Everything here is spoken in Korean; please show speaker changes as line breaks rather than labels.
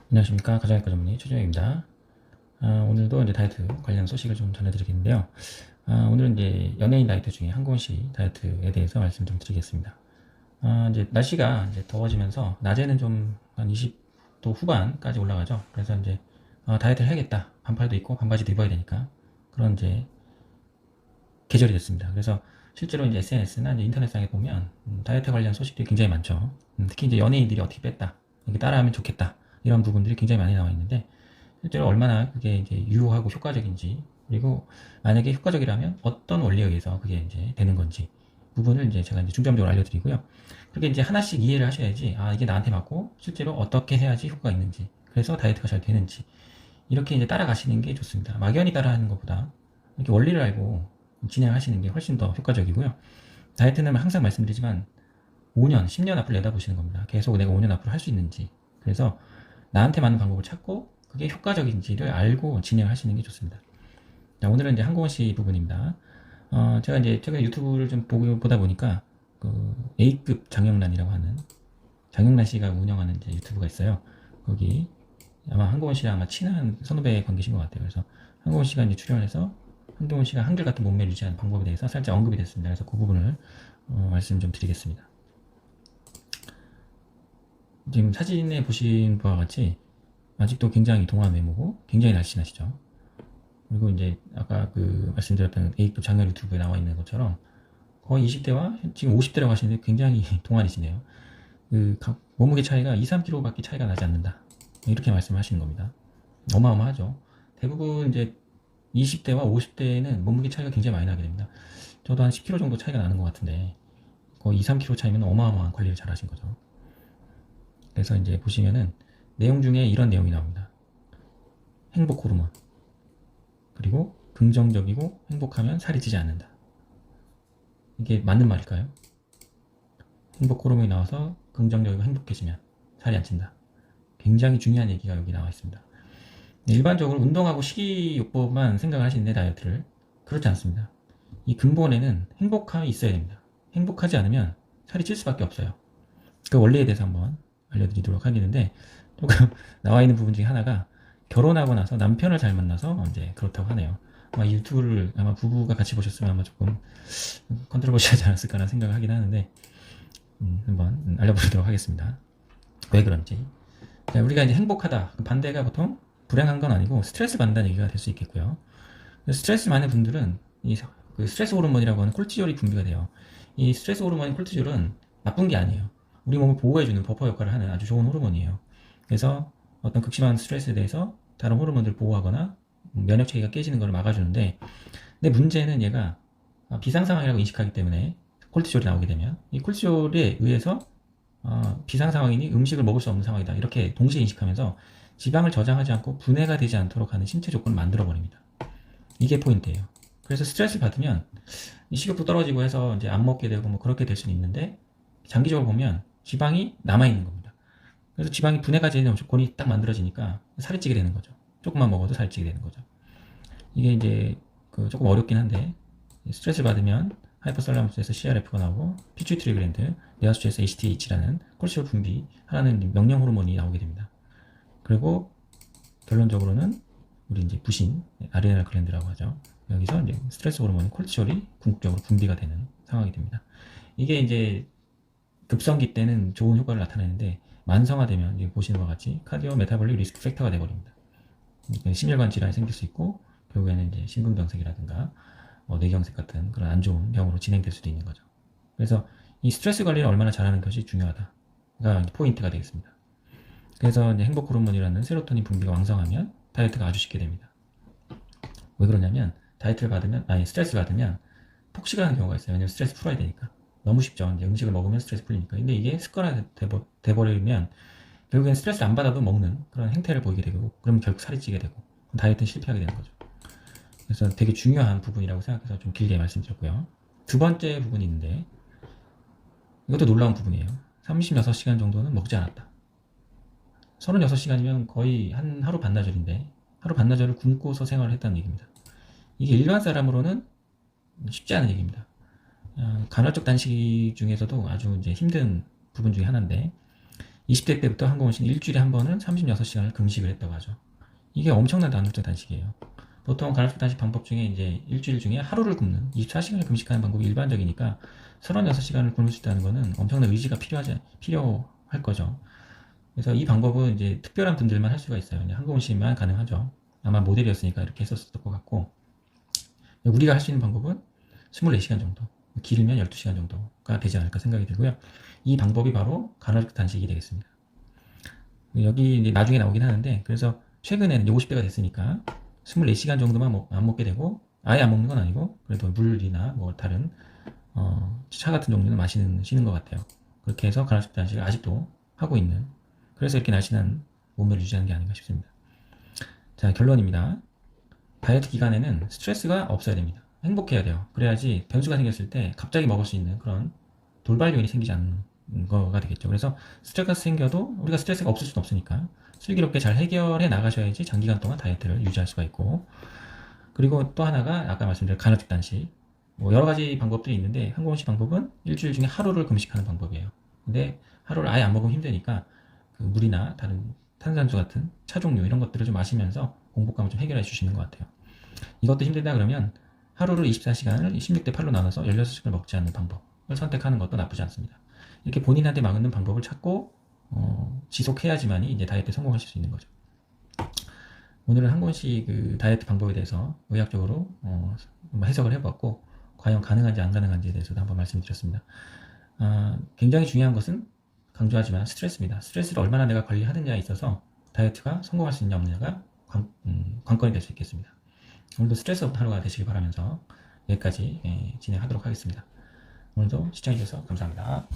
안녕하십니까. 가정의과 전문의 최준혁입니다. 오늘도 이제 다이어트 관련 소식을 좀 전해드리겠는데요. 오늘은 이제 연예인 다이어트 중에 한고은 씨 다이어트에 대해서 말씀 좀 드리겠습니다. 이제 날씨가 이제 더워지면서 낮에는 좀 한 20도 후반까지 올라가죠. 그래서 이제 다이어트를 해야겠다. 반팔도 입고 반바지도 입어야 되니까 그런 이제 계절이 됐습니다. 그래서 실제로 이제 SNS나 이제 인터넷상에 보면 다이어트 관련 소식들이 굉장히 많죠. 특히 이제 연예인들이 어떻게 뺐다, 이렇게 따라하면 좋겠다, 이런 부분들이 굉장히 많이 나와 있는데 실제로 얼마나 그게 이제 유효하고 효과적인지, 그리고 만약에 효과적이라면 어떤 원리에 의해서 그게 이제 되는 건지 부분을 이제 제가 이제 중점적으로 알려드리고요. 그렇게 이제 하나씩 이해를 하셔야지 이게 나한테 맞고 실제로 어떻게 해야지 효과가 있는지, 그래서 다이어트가 잘 되는지 이렇게 이제 따라가시는 게 좋습니다. 막연히 따라하는 것보다 이렇게 원리를 알고 진행하시는 게 훨씬 더 효과적이고요. 다이어트는 항상 말씀드리지만 5년, 10년 앞을 내다보시는 겁니다. 계속 내가 5년 앞으로 할 수 있는지. 그래서 나한테 맞는 방법을 찾고 그게 효과적인지를 알고 진행하시는 게 좋습니다. 자, 오늘은 이제 한고은 씨 부분입니다. 제가 이제 최근에 유튜브를 좀 보다 보니까 그 A급 장영란이라고 하는 장영란 씨가 운영하는 이제 유튜브가 있어요. 거기 아마 한고은 씨랑 아마 친한 선후배 관계신 것 같아요. 그래서 한고은 씨가 이제 출연해서 한동훈 씨가 한결같은 몸매를 유지하는 방법에 대해서 살짝 언급이 됐습니다. 그래서 그 부분을 말씀 좀 드리겠습니다. 지금 사진에 보신 바와 같이 아직도 굉장히 동안 외모고 굉장히 날씬하시죠. 그리고 이제 아까 그 말씀드렸던 A급 장열 유튜브에 나와 있는 것처럼 거의 20대와 지금 50대라고 하시는데 굉장히 동안이시네요. 그 몸무게 차이가 2, 3kg밖에 차이가 나지 않는다, 이렇게 말씀하시는 겁니다. 어마어마하죠. 대부분 이제 20대와 50대에는 몸무게 차이가 굉장히 많이 나게 됩니다. 저도 한 10kg 정도 차이가 나는 것 같은데 거의 2, 3kg 차이면 어마어마한 관리를 잘 하신 거죠. 그래서 이제 보시면은 내용 중에 이런 내용이 나옵니다. 행복 호르몬, 그리고 긍정적이고 행복하면 살이 찌지 않는다. 이게 맞는 말일까요? 행복 호르몬이 나와서 긍정적이고 행복해지면 살이 안 찐다. 굉장히 중요한 얘기가 여기 나와 있습니다. 일반적으로 운동하고 식이요법만 생각을 하시는데 다이어트를, 그렇지 않습니다. 이 근본에는 행복함이 있어야 됩니다. 행복하지 않으면 살이 찔 수밖에 없어요. 그 원리에 대해서 한번 알려드리도록 하겠는데, 조금 나와 있는 부분 중에 하나가 결혼하고 나서 남편을 잘 만나서 이제 그렇다고 하네요. 아마 이 유튜브를 아마 부부가 같이 보셨으면 아마 조금 컨트롤버시하지 않았을까라는 생각을 하긴 하는데, 한번 알려보도록 하겠습니다. 왜 그런지. 자, 우리가 이제 행복하다, 반대가 보통 불행한 건 아니고 스트레스 받는다는 얘기가 될 수 있겠고요. 스트레스 많은 분들은 그 스트레스 호르몬이라고 하는 콜티졸이 분비가 돼요. 이 스트레스 호르몬인 콜티졸은 나쁜 게 아니에요. 우리 몸을 보호해주는 버퍼 역할을 하는 아주 좋은 호르몬이에요. 그래서 어떤 극심한 스트레스에 대해서 다른 호르몬들을 보호하거나 면역 체계가 깨지는 것을 막아주는데, 근데 문제는 얘가 비상상황이라고 인식하기 때문에 콜티졸이 나오게 되면 이 콜티졸에 의해서 비상 상황이니 음식을 먹을 수 없는 상황이다, 이렇게 동시에 인식하면서 지방을 저장하지 않고 분해가 되지 않도록 하는 신체 조건을 만들어 버립니다. 이게 포인트예요. 그래서 스트레스를 받으면 식욕도 떨어지고 해서 이제 안 먹게 되고 뭐 그렇게 될 수는 있는데, 장기적으로 보면 지방이 남아 있는 겁니다. 그래서 지방이 분해가 되는 조건이 딱 만들어지니까 살이 찌게 되는 거죠. 조금만 먹어도 살이 찌게 되는 거죠. 이게 이제 그 조금 어렵긴 한데, 스트레스를 받으면 하이퍼살라무스에서 CRF가 나오고 피추이트리 글랜드, 뇌하수체에서 ACTH라는 콜티솔 분비하라는 명령 호르몬이 나오게 됩니다. 그리고 결론적으로는 우리 이제 부신 아레날 글랜드라고 하죠. 여기서 이제 스트레스 호르몬 콜티솔이 궁극적으로 분비가 되는 상황이 됩니다. 이게 이제 급성기 때는 좋은 효과를 나타내는데 만성화되면 이제 보시는 것 같이 카디오 메타볼릭 리스크 팩터가 되어버립니다. 심혈관 질환이 생길 수 있고 결국에는 이제 심근경색이라든가 뇌경색 같은 그런 안 좋은 병으로 진행될 수도 있는 거죠. 그래서 이 스트레스 관리를 얼마나 잘하는 것이 중요하다가 포인트가 되겠습니다. 그래서 이제 행복 호르몬이라는 세로토닌 분비가 왕성하면 다이어트가 아주 쉽게 됩니다. 왜 그러냐면 다이어트를 받으면, 스트레스 받으면 폭식을 하는 경우가 있어요. 왜냐면 스트레스 풀어야 되니까. 너무 쉽죠. 이제 음식을 먹으면 스트레스 풀리니까. 근데 이게 습관화 돼버리면 결국엔 스트레스 안 받아도 먹는 그런 행태를 보이게 되고, 그러면 결국 살이 찌게 되고 다이어트는 실패하게 되는 거죠. 그래서 되게 중요한 부분이라고 생각해서 좀 길게 말씀드렸고요. 두 번째 부분이 있는데, 이것도 놀라운 부분이에요. 36시간 정도는 먹지 않았다. 36시간이면 거의 한 하루 반나절인데 하루 반나절을 굶고서 생활을 했다는 얘기입니다. 이게 일반 사람으로는 쉽지 않은 얘기입니다. 간헐적 단식 중에서도 아주 이제 힘든 부분 중에 하나인데, 20대 때부터 한국원 씨는 일주일에 한 번은 36시간을 금식을 했다고 하죠. 이게 엄청난 간헐적 단식이에요. 보통 간헐적 단식 방법 중에 이제 일주일 중에 하루를 굶는 24시간을 금식하는 방법이 일반적이니까 36시간을 굶을 수 있다는 것은 엄청난 의지가 필요할 거죠. 그래서 이 방법은 이제 특별한 분들만 할 수가 있어요. 한국원 씨만 가능하죠. 아마 모델이었으니까 이렇게 했었을 것 같고, 우리가 할 수 있는 방법은 24시간 정도, 길면 12시간 정도가 되지 않을까 생각이 들고요. 이 방법이 바로 간헐적 단식이 되겠습니다. 여기 이제 나중에 나오긴 하는데, 그래서 최근에는 50대가 됐으니까 24시간 정도만 안 먹게 되고, 아예 안 먹는 건 아니고, 그래도 물이나 뭐 다른 차 같은 종류는 마시는 것 같아요. 그렇게 해서 간헐적 단식을 아직도 하고 있는, 그래서 이렇게 날씬한 몸매를 유지하는 게 아닌가 싶습니다. 자, 결론입니다. 다이어트 기간에는 스트레스가 없어야 됩니다. 행복해야 돼요. 그래야지 변수가 생겼을 때 갑자기 먹을 수 있는 그런 돌발 요인이 생기지 않는 거가 되겠죠. 그래서 스트레스가 생겨도 우리가 스트레스가 없을 수는 없으니까 슬기롭게 잘 해결해 나가셔야지 장기간 동안 다이어트를 유지할 수가 있고, 그리고 또 하나가 아까 말씀드린 간헐적 단식, 뭐 여러 가지 방법들이 있는데 한국원식 방법은 일주일 중에 하루를 금식하는 방법이에요. 근데 하루를 아예 안 먹으면 힘드니까 그 물이나 다른 탄산수 같은 차 종류 이런 것들을 좀 마시면서 공복감을 좀 해결해 주시는 것 같아요. 이것도 힘들다 그러면 하루를 24시간을 16대 8로 나눠서 16시간을 먹지 않는 방법을 선택하는 것도 나쁘지 않습니다. 이렇게 본인한테 맞는 방법을 찾고 지속해야지만이 이제 다이어트에 성공하실 수 있는 거죠. 오늘은 한 권씩 그 다이어트 방법에 대해서 의학적으로 해석을 해봤고, 과연 가능한지 안 가능한지에 대해서도 한번 말씀드렸습니다. 굉장히 중요한 것은 강조하지만 스트레스입니다. 스트레스를 얼마나 내가 관리하느냐에 있어서 다이어트가 성공할 수 있냐 없느냐가 관건이 될 수 있겠습니다. 오늘도 스트레스 없는 하루가 되시길 바라면서 여기까지 진행하도록 하겠습니다. 오늘도 시청해주셔서 감사합니다.